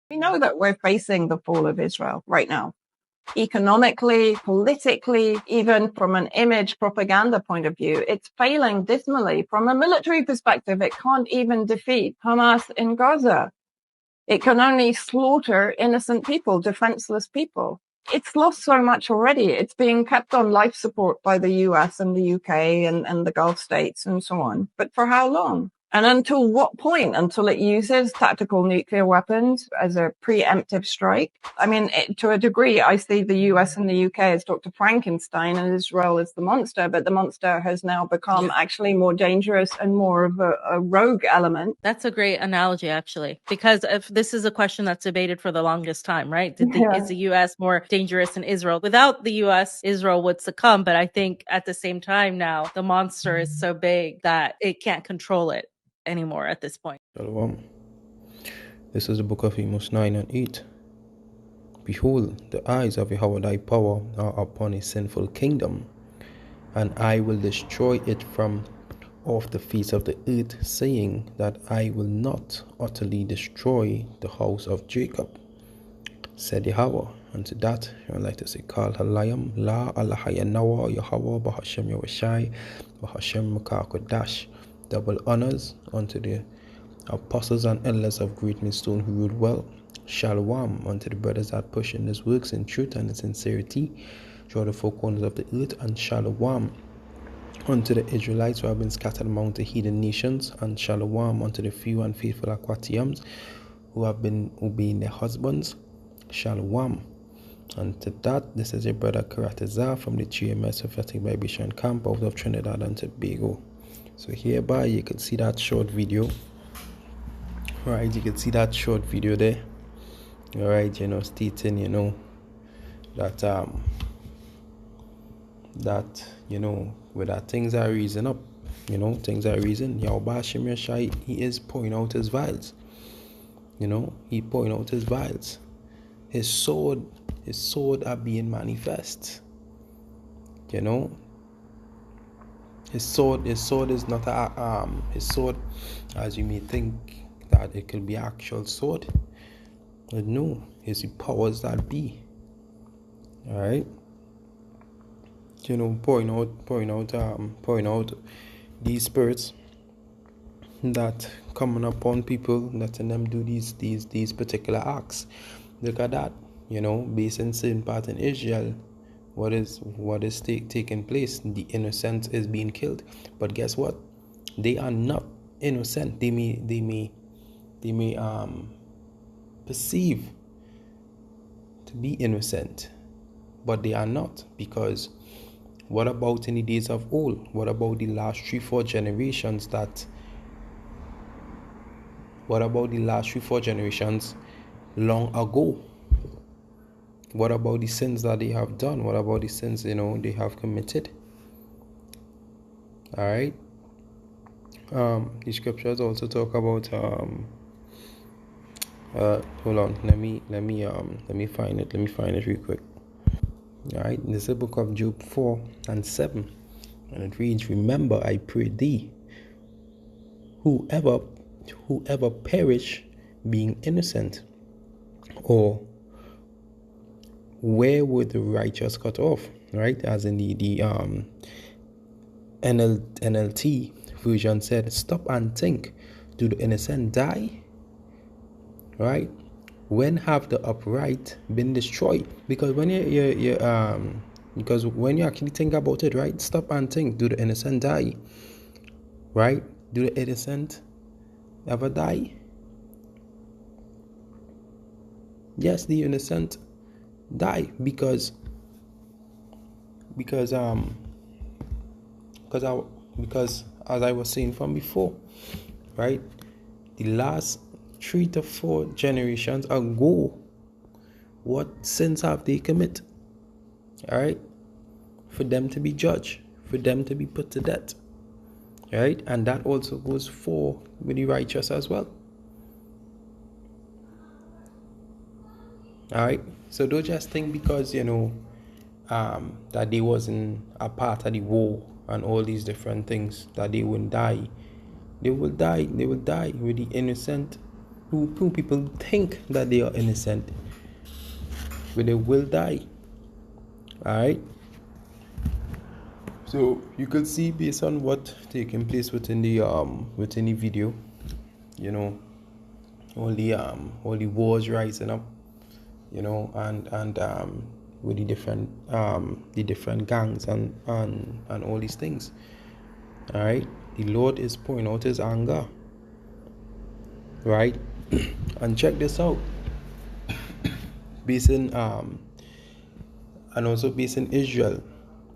We know that we're facing the fall of Israel right now. Economically, politically, even from an image propaganda point of view, it's failing dismally. From a military perspective, it can't even defeat Hamas in Gaza. It can only slaughter innocent people, defenseless people. It's lost so much already. It's being kept on life support by the US and the UK and the Gulf states and so on. But for how long? And until what point? Until it uses tactical nuclear weapons as a preemptive strike? I mean, to a degree, I see the US and the UK as Dr. Frankenstein and Israel as the monster, but the monster has now become actually more dangerous and more of a rogue element. That's a great analogy, actually, because if this is a question that's debated for the longest time, right? Is the U.S. more dangerous than Israel? Without the U.S., Israel would succumb. But I think at the same time now, the monster is so big that it can't control it anymore at this point. Shalom. This is the book of Amos 9 and 8. Behold, the eyes of Yahweh thy power are upon a sinful kingdom, and I will destroy it from off the face of the earth, saying that I will not utterly destroy the house of Jacob, said Yahweh. And to that, I would like to say, Kal Halayam, La Allahayanawa, Yahweh, Bahashem Yawashai, Bahashem Makakodash. Double honors unto the apostles and elders of Great Millstone who ruled well. Shalom unto the brothers that push in his works in truth and in sincerity throughout the four corners of the earth. And shalom unto the Israelites who have been scattered among the heathen nations. And shalom unto the few and faithful Aquatiums who have been obeying their husbands. Shalom. And to that, this is your brother Karatazar from the GMS Prophetic Vibration Camp out of Trinidad and Tobago. So hereby you can see that short video. Right, you can see that short video there. Alright, stating, that where that things are raising up, things are raising. Yahweh Shem Yashai, he is pouring out his vials. He pouring out his vials. His sword are being manifest. His sword is not his sword, as you may think that it could be actual sword. But no, it's the powers that be. Alright. Pouring out these spirits that coming upon people, letting them do these particular acts. Look at that. Based in certain part in Israel, what is taking place? The innocent is being killed. But guess what? They are not innocent. They may perceive to be innocent, but they are not. Because what about in the days of old? What about the last 3-4 generations long ago? What about the sins that they have done? What about the sins they have committed? All right. The scriptures also talk about hold on, let me find it real quick. All right, this is the book of Job 4 and 7, and it reads, remember, I pray thee, whoever perish being innocent, or where would the righteous cut off? Right, as in the NLT version said, stop and think, do the innocent die? Right? When have the upright been destroyed? Because when when you actually think about it, right? Stop and think, do the innocent die? Right? Do the innocent ever die? Yes, the innocent die because as I was saying from before, right? The last 3 to 4 generations ago, what sins have they commit? All right, for them to be judged, for them to be put to death. All right, and that also goes for with the righteous as well. All right, so don't just think because that they wasn't a part of the war and all these different things that they wouldn't die. They will die with the innocent who people think that they are innocent, but they will die. Alright? So you could see based on what taking place within the video, you know, all the wars rising up, you know, and with the different gangs and all these things. Alright? The Lord is pouring out his anger. Right? And check this out. Based in and also based in Israel,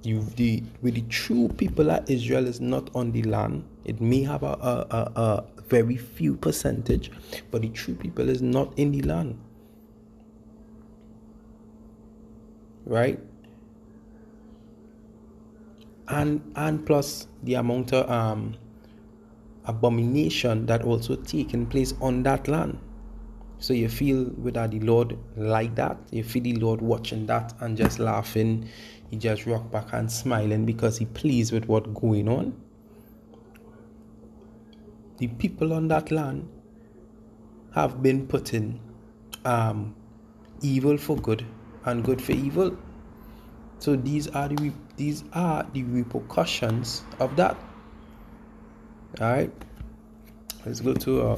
with the true people that Israel is not on the land. It may have a very few percentage, but the true people is not in the land. Right? And plus the amount of abomination that also taking place on that land. So you feel without the Lord like that? You feel the Lord watching that and just laughing? He just rock back and smiling because he pleased with what going on? The people on that land have been putting evil for good and good for evil. So these are the repercussions of that. All right, let's go to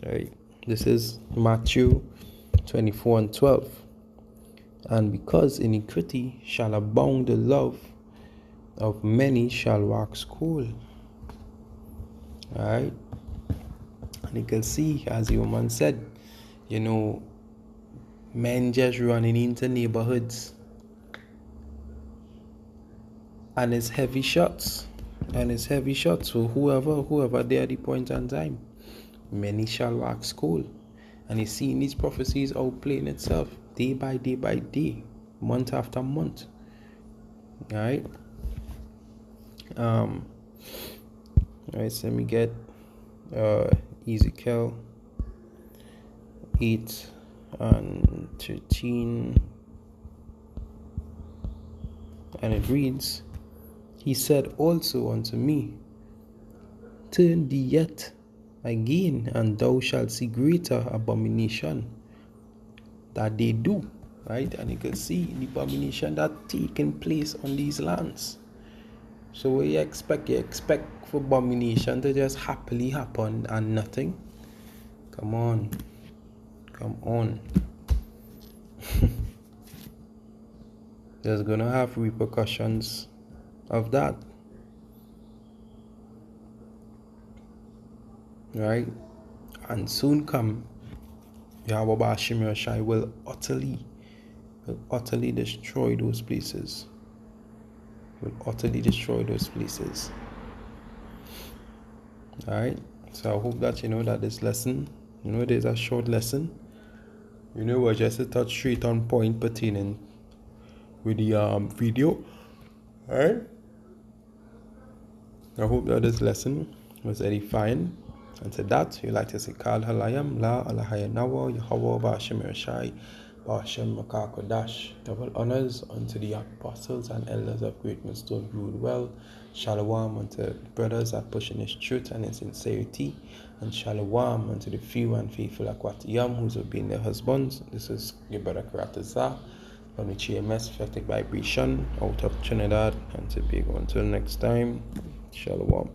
right. This is Matthew 24:12. And because iniquity shall abound, the love of many shall wax cold. Alright? And you can see, as the woman said, you know, men just running into neighborhoods. And it's heavy shots. So whoever there at the point in time, many shall wax cold. And you see in these prophecies outplaying itself day by day, month after month. Alright? Alright, so let me get Ezekiel 8 and 13. And it reads, He said also unto me, Turn thee yet again, and thou shalt see greater abomination that they do. Right? And you can see the abomination that taking place on these lands. So what you expect? You expect for abomination to just happily happen and nothing? Come on. There's gonna have repercussions of that. Right? And soon come, Yahweh Bashim Yashai will utterly destroy those places. Alright? So I hope that you know that this lesson, you know, it is a short lesson. You know, we're just a touch straight on point pertaining with the video. Alright? I hope that this lesson was edifying. And to that, you like to say, Kal Halayam, La Alahayanawa, Yahweh Bashim Yashai, Bashim Makakodash. Double honors unto the apostles and elders of Great Millstone ruled well. Shalom unto brothers that push in his truth and in sincerity. And shalom unto the few and faithful Akwatiyam who's obeying their husbands. This is your brother Karataza on the GMS Effective Vibration out of Trinidad and Tobago. Until next time, shalom.